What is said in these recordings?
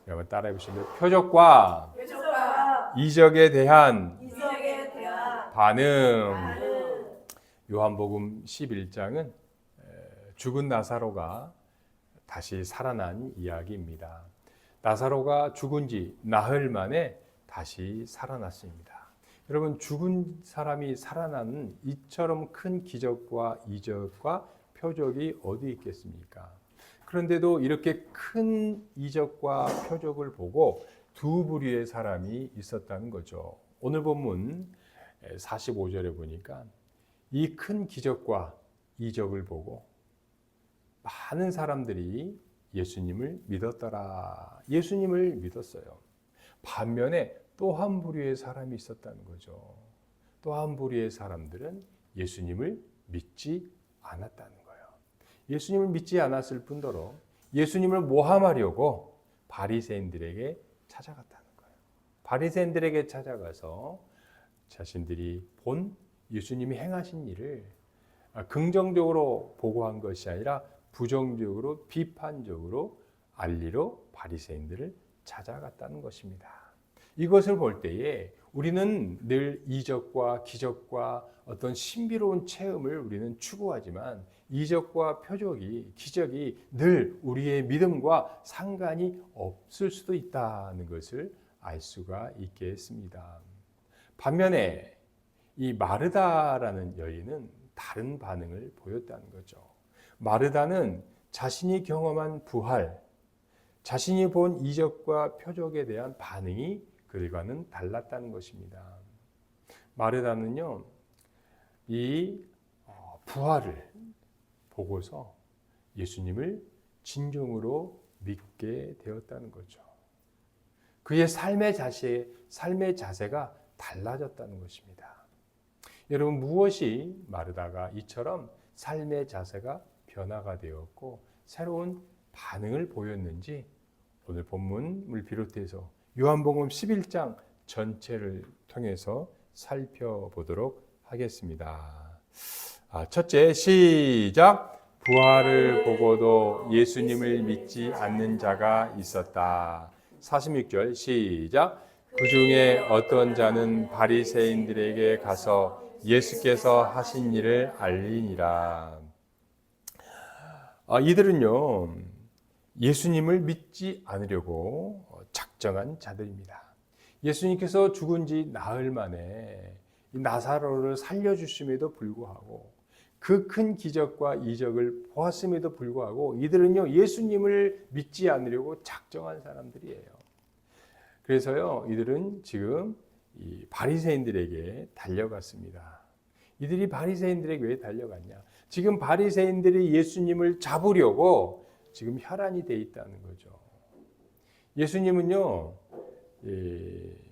여러분 따라해 보시면 표적과 이적에 대한 반응. 요한복음 11장은 죽은 나사로가 다시 살아난 이야기입니다. 나사로가 죽은 지 나흘 만에 다시 살아났습니다. 여러분, 죽은 사람이 살아나는 이처럼 큰 기적과 이적과 표적이 어디 있겠습니까? 그런데도 이렇게 큰 이적과 표적을 보고 두 부류의 사람이 있었다는 거죠. 오늘 본문 45절에 보니까 이 큰 기적과 이적을 보고 많은 사람들이 예수님을 믿었더라. 예수님을 믿었어요. 반면에 또 한 부류의 사람이 있었다는 거죠. 또 한 부류의 사람들은 예수님을 믿지 않았다는 거예요. 예수님을 믿지 않았을 뿐더러 예수님을 모함하려고 바리새인들에게 찾아갔다는 거예요. 바리새인들에게 찾아가서 자신들이 본 예수님이 행하신 일을 긍정적으로 보고한 것이 아니라 부정적으로 비판적으로 알리러 바리새인들을 찾아갔다는 것입니다. 이것을 볼 때에 우리는 늘 이적과 기적과 어떤 신비로운 체험을 우리는 추구하지만 이적과 표적이, 기적이 늘 우리의 믿음과 상관이 없을 수도 있다는 것을 알 수가 있겠습니다. 반면에 이 마르다라는 여인은 다른 반응을 보였다는 거죠. 마르다는 자신이 경험한 부활, 자신이 본 이적과 표적에 대한 반응이 그들과는 달랐다는 것입니다. 마르다는요, 이 부활을 보고서 예수님을 진정으로 믿게 되었다는 거죠. 그의 삶의 자세가 달라졌다는 것입니다. 여러분, 무엇이 마르다가 이처럼 삶의 자세가 변화가 되었고 새로운 반응을 보였는지 오늘 본문을 비롯해서 요한복음 11장 전체를 통해서 살펴보도록 하겠습니다. 첫째, 시작. 부활을 보고도 예수님을 믿지 않는 자가 있었다. 46절 시작. 그 중에 어떤 자는 바리새인들에게 가서 예수께서 하신 일을 알리니라. 이들은요, 예수님을 믿지 않으려고 작정한 자들입니다. 예수님께서 죽은 지 나흘 만에 나사로를 살려주심에도 불구하고 그 큰 기적과 이적을 보았음에도 불구하고 이들은요, 예수님을 믿지 않으려고 작정한 사람들이에요. 그래서요, 이들은 지금 이 바리새인들에게 달려갔습니다. 이들이 바리새인들에게 왜 달려갔냐? 지금 바리새인들이 예수님을 잡으려고 지금 혈안이 돼 있다는 거죠. 예수님은요,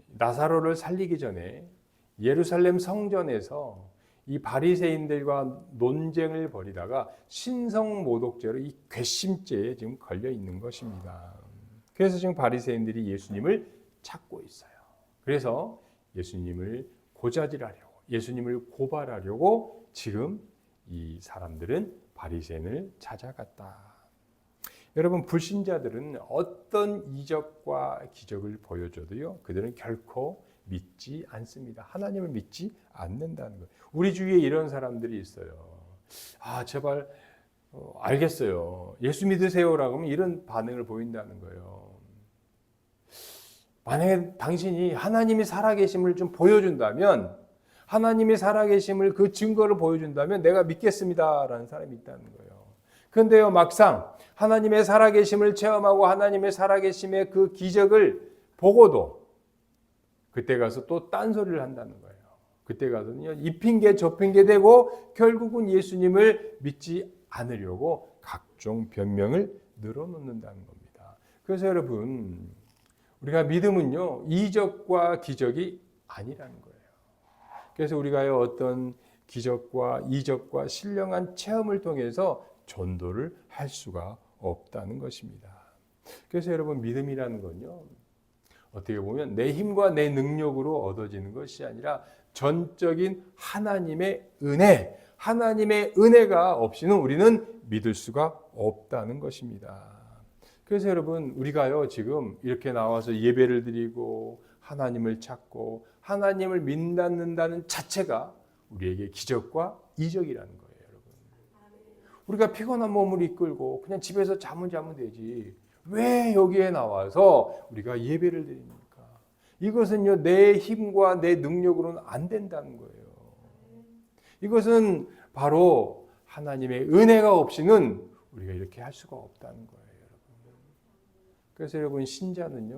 나사로를 살리기 전에 예루살렘 성전에서 이 바리새인들과 논쟁을 벌이다가 신성모독죄로 이 괘씸죄에 지금 걸려 있는 것입니다. 그래서 지금 바리새인들이 예수님을 찾고 있어요. 그래서 예수님을 고자질하려고, 예수님을 고발하려고 지금 이 사람들은 바리새인을 찾아갔다. 여러분, 불신자들은 어떤 이적과 기적을 보여줘도요, 그들은 결코 믿지 않습니다. 하나님을 믿지 않는다는 거예요. 우리 주위에 이런 사람들이 있어요. 제발 알겠어요. 예수 믿으세요라고 하면 이런 반응을 보인다는 거예요. 만약에 당신이 하나님이 살아계심을 좀 보여준다면, 하나님이 살아계심을 그 증거를 보여준다면 내가 믿겠습니다라는 사람이 있다는 거예요. 그런데요, 막상 하나님의 살아계심을 체험하고 하나님의 살아계심의 그 기적을 보고도 그때 가서 또 딴소리를 한다는 거예요. 그때 가서는요, 이 핑계 저 핑계 대고 결국은 예수님을 믿지 않으려고 각종 변명을 늘어놓는다는 겁니다. 그래서 여러분, 우리가 믿음은요, 이적과 기적이 아니라는 거예요. 그래서 우리가 어떤 기적과 이적과 신령한 체험을 통해서 전도를 할 수가 없다는 것입니다. 그래서 여러분, 믿음이라는 건요, 어떻게 보면 내 힘과 내 능력으로 얻어지는 것이 아니라 전적인 하나님의 은혜, 하나님의 은혜가 없이는 우리는 믿을 수가 없다는 것입니다. 그래서 여러분 우리가요 지금 이렇게 나와서 예배를 드리고 하나님을 찾고 하나님을 믿는다는 자체가 우리에게 기적과 이적이라는 거예요, 여러분. 우리가 피곤한 몸을 이끌고 그냥 집에서 자면 되지. 왜 여기에 나와서 우리가 예배를 드립니까? 이것은요 내 힘과 내 능력으로는 안 된다는 거예요. 이것은 바로 하나님의 은혜가 없이는 우리가 이렇게 할 수가 없다는 거예요, 여러분. 그래서 여러분 신자는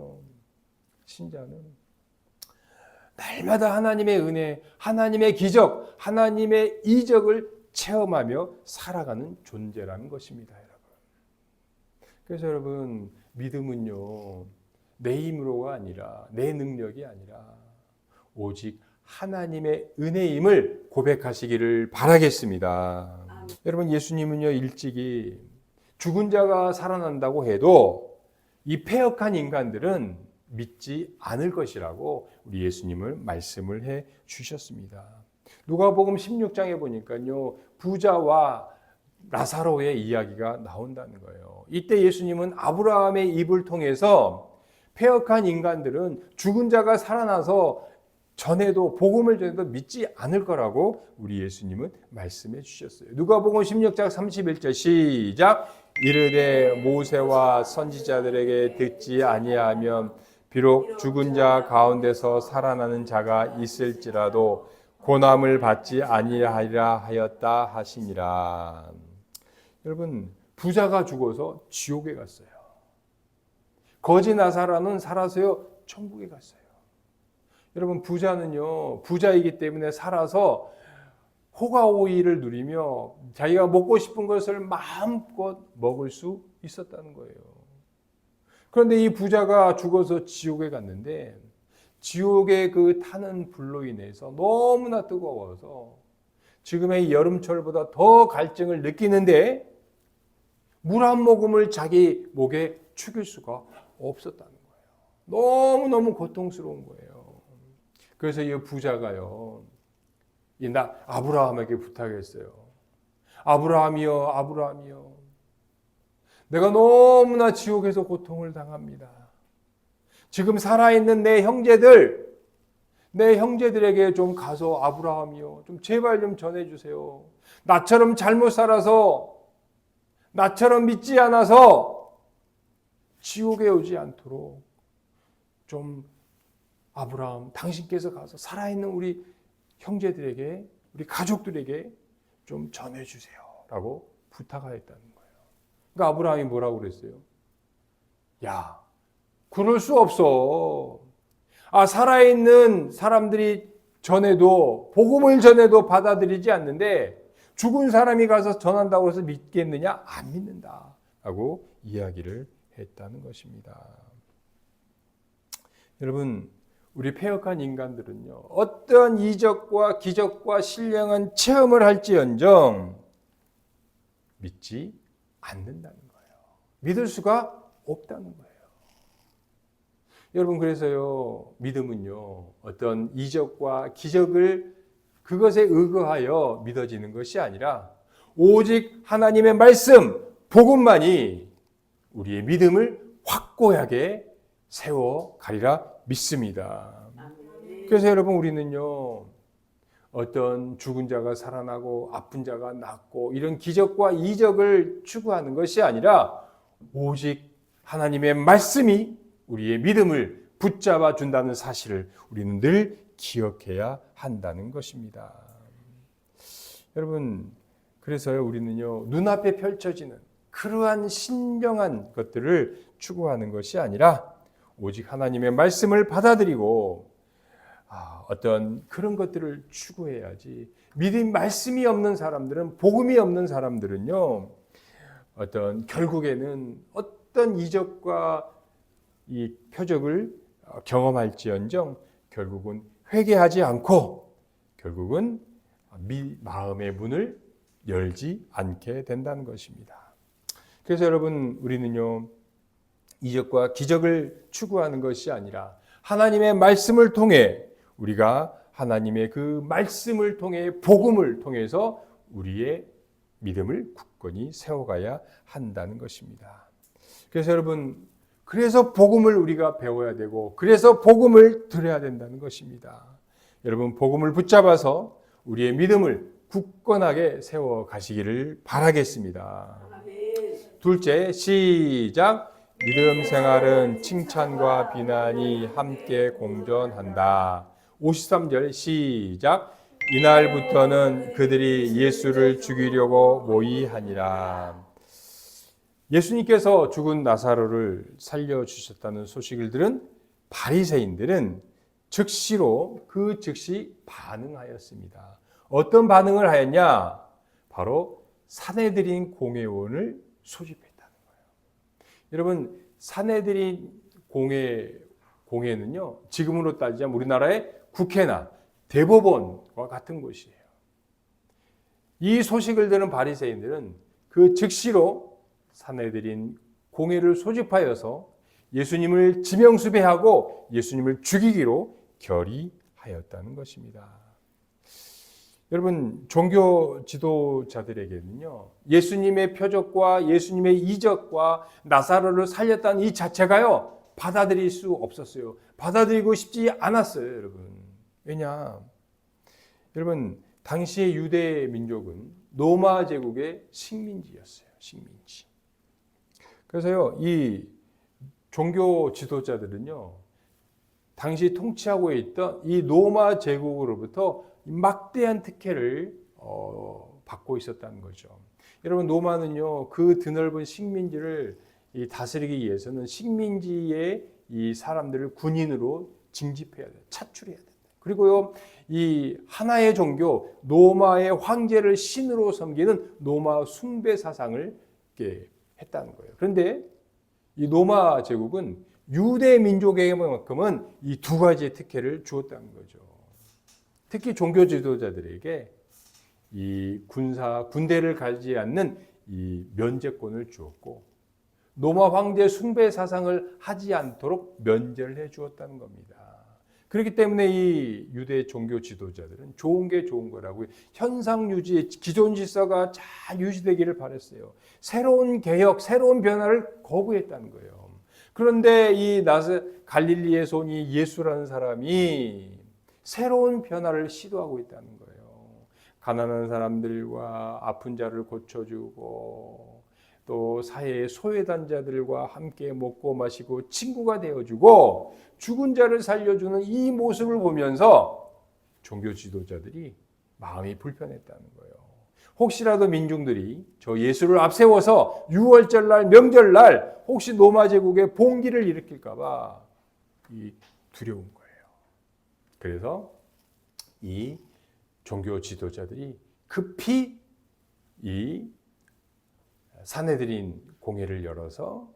날마다 하나님의 은혜, 하나님의 기적, 하나님의 이적을 체험하며 살아가는 존재라는 것입니다, 여러분. 그래서 여러분 믿음은요 내 힘으로가 아니라 내 능력이 아니라 오직 하나님의 은혜임을 고백하시기를 바라겠습니다. 여러분 예수님은요 일찍이 죽은 자가 살아난다고 해도 이 패역한 인간들은 믿지 않을 것이라고 우리 예수님을 말씀을 해 주셨습니다. 누가복음 16장에 보니까요 부자와 라사로의 이야기가 나온다는 거예요. 이때 예수님은 아브라함의 입을 통해서 패역한 인간들은 죽은 자가 살아나서 복음을 전해도 믿지 않을 거라고 우리 예수님은 말씀해 주셨어요. 누가복음 16장 31절 시작. 이르되 모세와 선지자들에게 듣지 아니하면 비록 죽은 자 가운데서 살아나는 자가 있을지라도 고난을 받지 아니하리라 하였다 하시니라. 여러분 부자가 죽어서 지옥에 갔어요. 거지 나사로는 살아서요 천국에 갔어요. 여러분 부자는요 부자이기 때문에 살아서 호가호의를 누리며 자기가 먹고 싶은 것을 마음껏 먹을 수 있었다는 거예요. 그런데 이 부자가 죽어서 지옥에 갔는데 지옥의 그 타는 불로 인해서 너무나 뜨거워서 지금의 여름철보다 더 갈증을 느끼는데 물 한 모금을 자기 목에 축일 수가 없었다는 거예요. 너무너무 고통스러운 거예요. 그래서 이 부자가요 아브라함에게 부탁했어요. 아브라함이여 내가 너무나 지옥에서 고통을 당합니다. 지금 살아있는 내 형제들에게 좀 가서 아브라함이요 좀 제발 좀 전해주세요. 나처럼 잘못 살아서 나처럼 믿지 않아서 지옥에 오지 않도록 좀 아브라함 당신께서 가서 살아있는 우리 형제들에게 우리 가족들에게 좀 전해주세요 라고 부탁하였다는 거예요. 그러니까 아브라함이 뭐라고 그랬어요? 야 그럴 수 없어. 살아있는 사람들이 복음을 전해도 받아들이지 않는데 죽은 사람이 가서 전한다고 해서 믿겠느냐? 안 믿는다 라고 이야기를 했다는 것입니다. 여러분 우리 패역한 인간들은요 어떠한 이적과 기적과 신령한 체험을 할지언정 믿지 않는다는 거예요. 믿을 수가 없다는 거예요. 여러분 그래서요 믿음은요 어떤 이적과 기적을 그것에 의거하여 믿어지는 것이 아니라 오직 하나님의 말씀 복음만이 우리의 믿음을 확고하게 세워가리라 믿습니다. 그래서 여러분 우리는요 어떤 죽은 자가 살아나고 아픈 자가 낫고 이런 기적과 이적을 추구하는 것이 아니라 오직 하나님의 말씀이 우리의 믿음을 붙잡아 준다는 사실을 우리는 늘 기억해야 한다는 것입니다. 여러분 그래서요 우리는요 눈앞에 펼쳐지는 그러한 신령한 것들을 추구하는 것이 아니라 오직 하나님의 말씀을 받아들이고 어떤 그런 것들을 추구해야지. 믿음 말씀이 없는 사람들은 복음이 없는 사람들은요 결국에는 어떤 이적과 이 표적을 경험할지언정 결국은 회개하지 않고 결국은 마음의 문을 열지 않게 된다는 것입니다. 그래서 여러분 우리는요 이적과 기적을 추구하는 것이 아니라 하나님의 말씀을 통해 우리가 하나님의 그 말씀을 통해 복음을 통해서 우리의 믿음을 굳건히 세워가야 한다는 것입니다. 그래서 여러분, 그래서 복음을 우리가 배워야 되고, 그래서 복음을 들어야 된다는 것입니다. 여러분, 복음을 붙잡아서 우리의 믿음을 굳건하게 세워 가시기를 바라겠습니다. 둘째, 시작. 믿음 생활은 칭찬과 비난이 함께 공존한다. 53절 시작. 이날부터는 그들이 예수를 죽이려고 모의하니라. 예수님께서 죽은 나사로를 살려주셨다는 소식을 들은 바리새인들은 즉시 반응하였습니다. 어떤 반응을 하였냐? 바로 산헤드린 공회원을 소집했다는 거예요. 여러분, 산헤드린 공회는요, 지금으로 따지자면 우리나라의 국회나 대법원과 같은 곳이에요. 이 소식을 들은 바리새인들은 그 즉시로 산헤드린 공회를 소집하여서 예수님을 지명수배하고 예수님을 죽이기로 결의하였다는 것입니다. 여러분, 종교 지도자들에게는요, 예수님의 표적과 예수님의 이적과 나사로를 살렸다는 이 자체가요, 받아들일 수 없었어요. 받아들이고 싶지 않았어요, 여러분. 왜냐? 여러분, 당시의 유대 민족은 로마 제국의 식민지였어요. 식민지. 그래서요, 이 종교 지도자들은요, 당시 통치하고 있던 이 로마 제국으로부터 막대한 특혜를 받고 있었다는 거죠. 여러분, 로마는요, 그 드넓은 식민지를 다스리기 위해서는 식민지의 이 사람들을 군인으로 징집해야 돼요. 차출해야 돼요. 그리고요, 이 하나의 종교, 로마의 황제를 신으로 섬기는 로마 숭배 사상을 이렇게 했다는 거예요. 그런데 이 로마 제국은 유대 민족에게만큼은 이 두 가지의 특혜를 주었다는 거죠. 특히 종교 지도자들에게 이 군대를 가지지 않는 이 면제권을 주었고, 로마 황제 숭배 사상을 하지 않도록 면제를 해 주었다는 겁니다. 그렇기 때문에 이 유대 종교 지도자들은 좋은 게 좋은 거라고 현상 유지, 기존 질서가 잘 유지되기를 바랬어요. 새로운 개혁, 새로운 변화를 거부했다는 거예요. 그런데 이 갈릴리의 손이 예수라는 사람이 새로운 변화를 시도하고 있다는 거예요. 가난한 사람들과 아픈 자를 고쳐주고, 또 사회의 소외된 자들과 함께 먹고 마시고 친구가 되어주고 죽은 자를 살려주는 이 모습을 보면서 종교 지도자들이 마음이 불편했다는 거예요. 혹시라도 민중들이 저 예수를 앞세워서 6월절날 명절날 혹시 로마 제국의 봉기를 일으킬까 봐 두려운 거예요. 그래서 이 종교 지도자들이 급히 이 산헤드린 공회를 열어서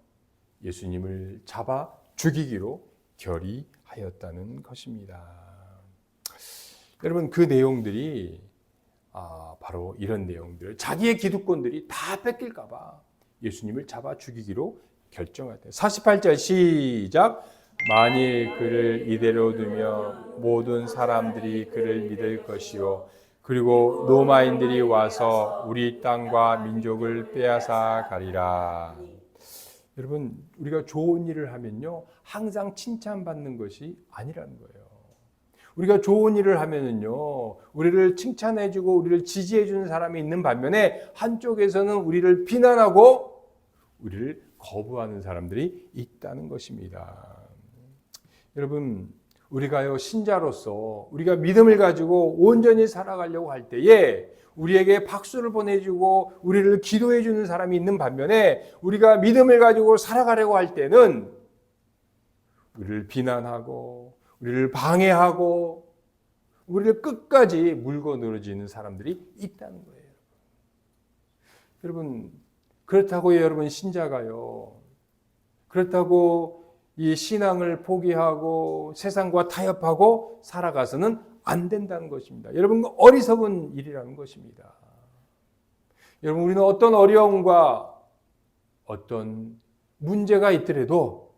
예수님을 잡아 죽이기로 결의하였다는 것입니다. 여러분, 그 내용들이 바로 이런 내용들, 자기의 기득권들이 다 뺏길까 봐 예수님을 잡아 죽이기로 결정하였다. 48절 시작. 만일 그를 이대로 두면 모든 사람들이 그를 믿을 것이요, 그리고 로마인들이 와서 우리 땅과 민족을 빼앗아 가리라. 여러분, 우리가 좋은 일을 하면요, 항상 칭찬받는 것이 아니라는 거예요. 우리가 좋은 일을 하면은요, 우리를 칭찬해주고 우리를 지지해주는 사람이 있는 반면에 한쪽에서는 우리를 비난하고 우리를 거부하는 사람들이 있다는 것입니다. 여러분, 우리가요, 신자로서 우리가 믿음을 가지고 온전히 살아가려고 할 때에 우리에게 박수를 보내주고 우리를 기도해 주는 사람이 있는 반면에 우리가 믿음을 가지고 살아가려고 할 때는 우리를 비난하고 우리를 방해하고 우리를 끝까지 물고 늘어지는 사람들이 있다는 거예요. 여러분, 그렇다고 여러분 신자가요, 그렇다고 이 신앙을 포기하고 세상과 타협하고 살아가서는 안 된다는 것입니다. 여러분, 어리석은 일이라는 것입니다. 여러분, 우리는 어떤 어려움과 어떤 문제가 있더라도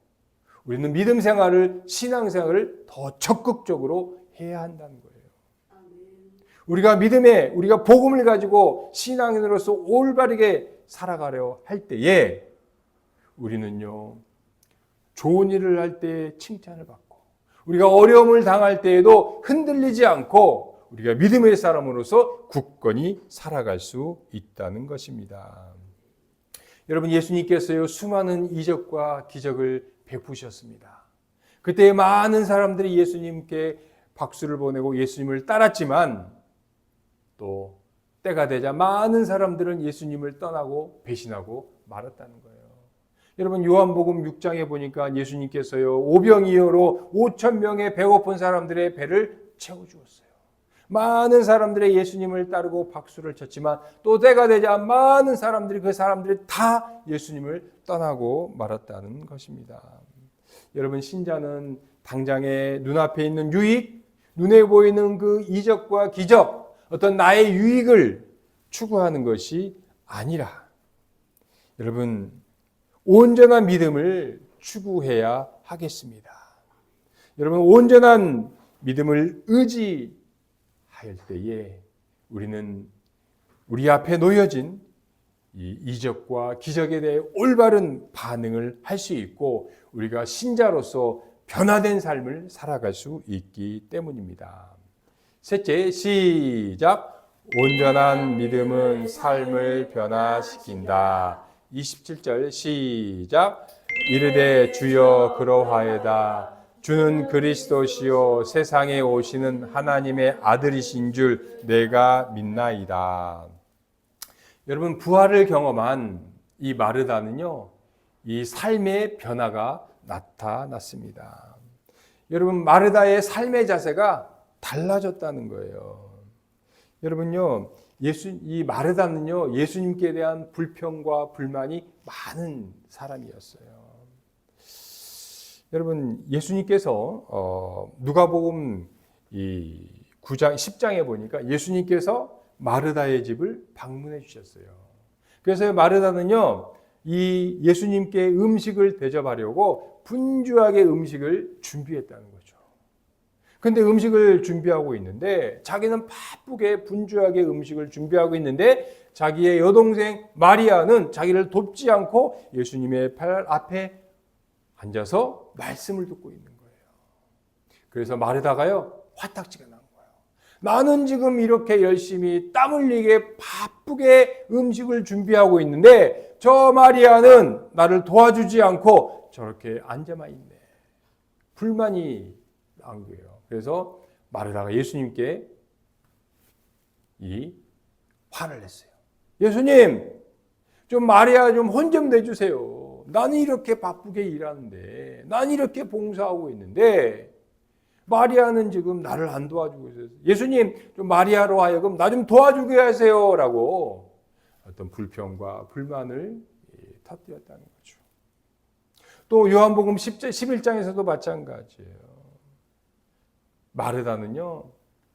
우리는 믿음 생활을, 신앙 생활을 더 적극적으로 해야 한다는 거예요. 우리가 우리가 복음을 가지고 신앙인으로서 올바르게 살아가려 할 때에 우리는요, 좋은 일을 할 때 칭찬을 받고, 우리가 어려움을 당할 때에도 흔들리지 않고, 우리가 믿음의 사람으로서 굳건히 살아갈 수 있다는 것입니다. 여러분, 예수님께서요, 수많은 이적과 기적을 베푸셨습니다. 그때 많은 사람들이 예수님께 박수를 보내고 예수님을 따랐지만, 또 때가 되자 많은 사람들은 예수님을 떠나고 배신하고 말았다는 거예요. 여러분, 요한복음 6장에 보니까 예수님께서요, 오병이어로 5,000명의 배고픈 사람들의 배를 채워주었어요. 많은 사람들의 예수님을 따르고 박수를 쳤지만 또 때가 되자 많은 사람들이 그 사람들이 다 예수님을 떠나고 말았다는 것입니다. 여러분, 신자는 당장에 눈앞에 있는 유익, 눈에 보이는 그 이적과 기적, 어떤 나의 유익을 추구하는 것이 아니라, 여러분, 온전한 믿음을 추구해야 하겠습니다. 여러분, 온전한 믿음을 의지할 때에 우리는 우리 앞에 놓여진 이 이적과 기적에 대해 올바른 반응을 할 수 있고, 우리가 신자로서 변화된 삶을 살아갈 수 있기 때문입니다. 셋째, 시작. 온전한 믿음은 삶을 변화시킨다. 27절 시작. 이르되 주여 그러하여다. 주는 그리스도시요 세상에 오시는 하나님의 아들이신 줄 내가 믿나이다. 여러분, 부활을 경험한 이 마르다는요, 이 삶의 변화가 나타났습니다. 여러분, 마르다의 삶의 자세가 달라졌다는 거예요. 여러분요, 이 마르다는요, 예수님께 대한 불평과 불만이 많은 사람이었어요. 여러분, 예수님께서 누가복음 9장 10장에 보니까 예수님께서 마르다의 집을 방문해 주셨어요. 그래서 마르다는요, 이 예수님께 음식을 대접하려고 분주하게 음식을 준비했다는 거죠. 근데 음식을 준비하고 있는데, 자기는 바쁘게 분주하게 음식을 준비하고 있는데, 자기의 여동생 마리아는 자기를 돕지 않고 예수님의 발 앞에 앉아서 말씀을 듣고 있는 거예요. 그래서 마르다가요, 화딱지가 난 거예요. 나는 지금 이렇게 열심히 땀 흘리게 바쁘게 음식을 준비하고 있는데 저 마리아는 나를 도와주지 않고 저렇게 앉아만 있네. 불만이 난 거예요. 그래서 마르다가 예수님께 이 화를 냈어요. 예수님, 좀 마리아 좀 혼 좀 내주세요. 나는 이렇게 바쁘게 일하는데, 나는 이렇게 봉사하고 있는데 마리아는 지금 나를 안 도와주고 있어요. 예수님, 좀 마리아로 하여금 나 좀 도와주게 하세요 라고 어떤 불평과 불만을 터뜨렸다는 거죠. 또 요한복음 11장에서도 마찬가지예요. 마르다는요,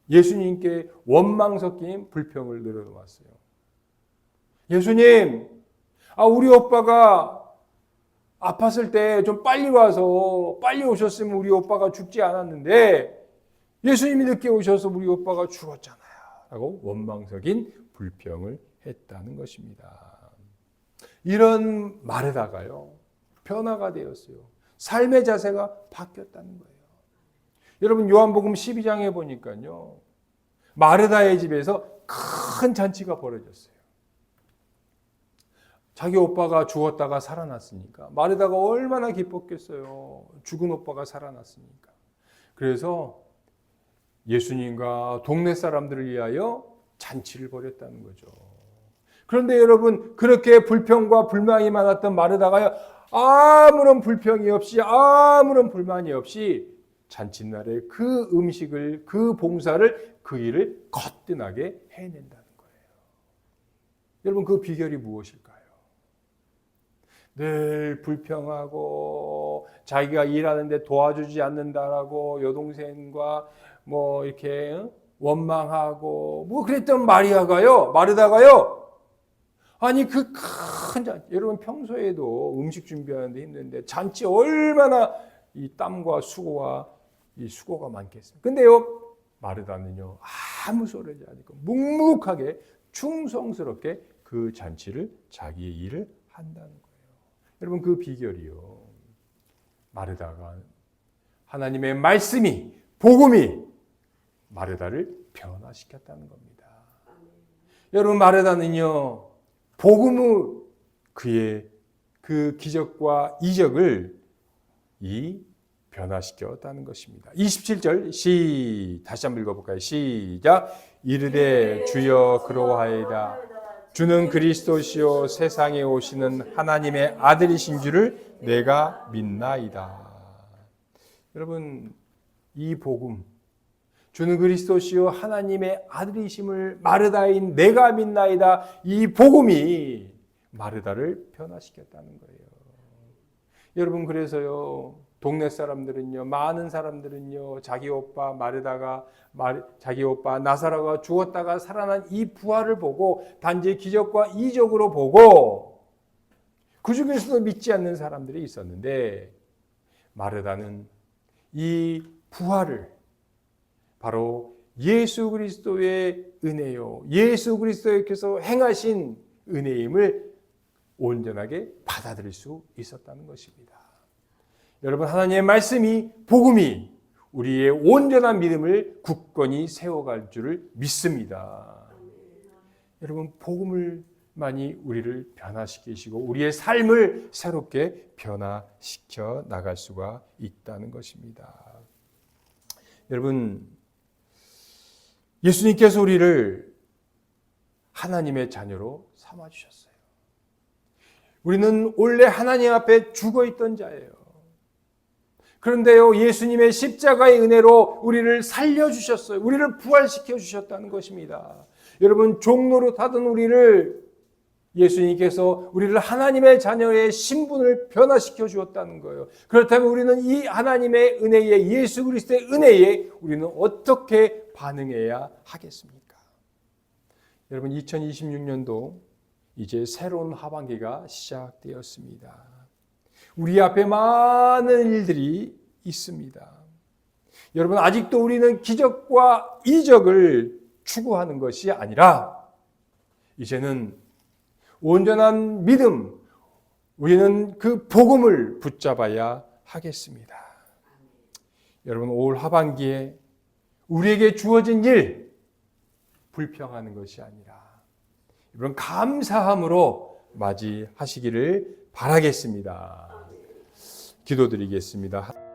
예수님께 원망 섞인 불평을 늘어놓았어요. 예수님, 우리 오빠가 아팠을 때 좀 빨리 와서 빨리 오셨으면 우리 오빠가 죽지 않았는데 예수님이 늦게 오셔서 우리 오빠가 죽었잖아요 라고 원망적인 불평을 했다는 것입니다. 이런 마르다가요, 변화가 되었어요. 삶의 자세가 바뀌었다는 거예요. 여러분, 요한복음 12장에 보니까요, 마르다의 집에서 큰 잔치가 벌어졌어요. 자기 오빠가 죽었다가 살아났으니까 마르다가 얼마나 기뻤겠어요. 죽은 오빠가 살아났으니까. 그래서 예수님과 동네 사람들을 위하여 잔치를 벌였다는 거죠. 그런데 여러분, 그렇게 불평과 불만이 많았던 마르다가요, 아무런 불평이 없이 아무런 불만이 없이 잔칫날에 그 음식을, 그 봉사를, 그 일을 거뜬하게 해낸다는 거예요. 여러분, 그 비결이 무엇일까요? 늘 불평하고 자기가 일하는데 도와주지 않는다라고 여동생과 이렇게 원망하고 그랬던 마르다가요. 아니, 그 큰 잔치, 여러분 평소에도 음식 준비하는데 힘든데 잔치 얼마나 이 땀과 수고가 많겠습니까? 근데요, 마르다는요, 아무 소리 하지 않고 묵묵하게 충성스럽게 그 잔치를, 자기의 일을 한다는 거예요. 여러분 그 비결이요. 마르다가 하나님의 말씀이 복음이 마르다를 변화시켰다는 겁니다. 여러분 마르다는요. 복음의 그의 그 기적과 이적을 변화시켰다는 것입니다. 27절 다시 한번 읽어볼까요? 시작. 이르되 주여 그러하이다. 주는 그리스도시요 세상에 오시는 하나님의 아들이신 줄을 내가 믿나이다. 여러분 이 복음 주는 그리스도시요 하나님의 아들이심을 마르다인 내가 믿나이다. 이 복음이 마르다를 변화시켰다는 거예요. 여러분 그래서요 동네 사람들은요 많은 사람들은요 자기 오빠 마르다가 자기 오빠 나사로가 죽었다가 살아난 이 부활을 보고 단지 기적과 이적으로 보고 그 중에서도 믿지 않는 사람들이 있었는데 마르다는 이 부활을 바로 예수 그리스도의 은혜요 예수 그리스도께서 행하신 은혜임을 온전하게 받아들일 수 있었다는 것입니다. 여러분 하나님의 말씀이 복음이 우리의 온전한 믿음을 굳건히 세워갈 줄을 믿습니다. 여러분 복음을 많이 우리를 변화시키시고 우리의 삶을 새롭게 변화시켜 나갈 수가 있다는 것입니다. 여러분 예수님께서 우리를 하나님의 자녀로 삼아주셨어요. 우리는 원래 하나님 앞에 죽어있던 자예요. 그런데요 예수님의 십자가의 은혜로 우리를 살려주셨어요. 우리를 부활시켜 주셨다는 것입니다. 여러분 종노릇하던 우리를 예수님께서 우리를 하나님의 자녀의 신분을 변화시켜 주었다는 거예요. 그렇다면 우리는 이 하나님의 은혜에 예수 그리스도의 은혜에 우리는 어떻게 반응해야 하겠습니까? 여러분 2026년도 이제 새로운 하반기가 시작되었습니다. 우리 앞에 많은 일들이 있습니다. 여러분 아직도 우리는 기적과 이적을 추구하는 것이 아니라 이제는 온전한 믿음, 우리는 그 복음을 붙잡아야 하겠습니다. 여러분 올 하반기에 우리에게 주어진 일 불평하는 것이 아니라 여러분 감사함으로 맞이하시기를 바라겠습니다. 기도드리겠습니다.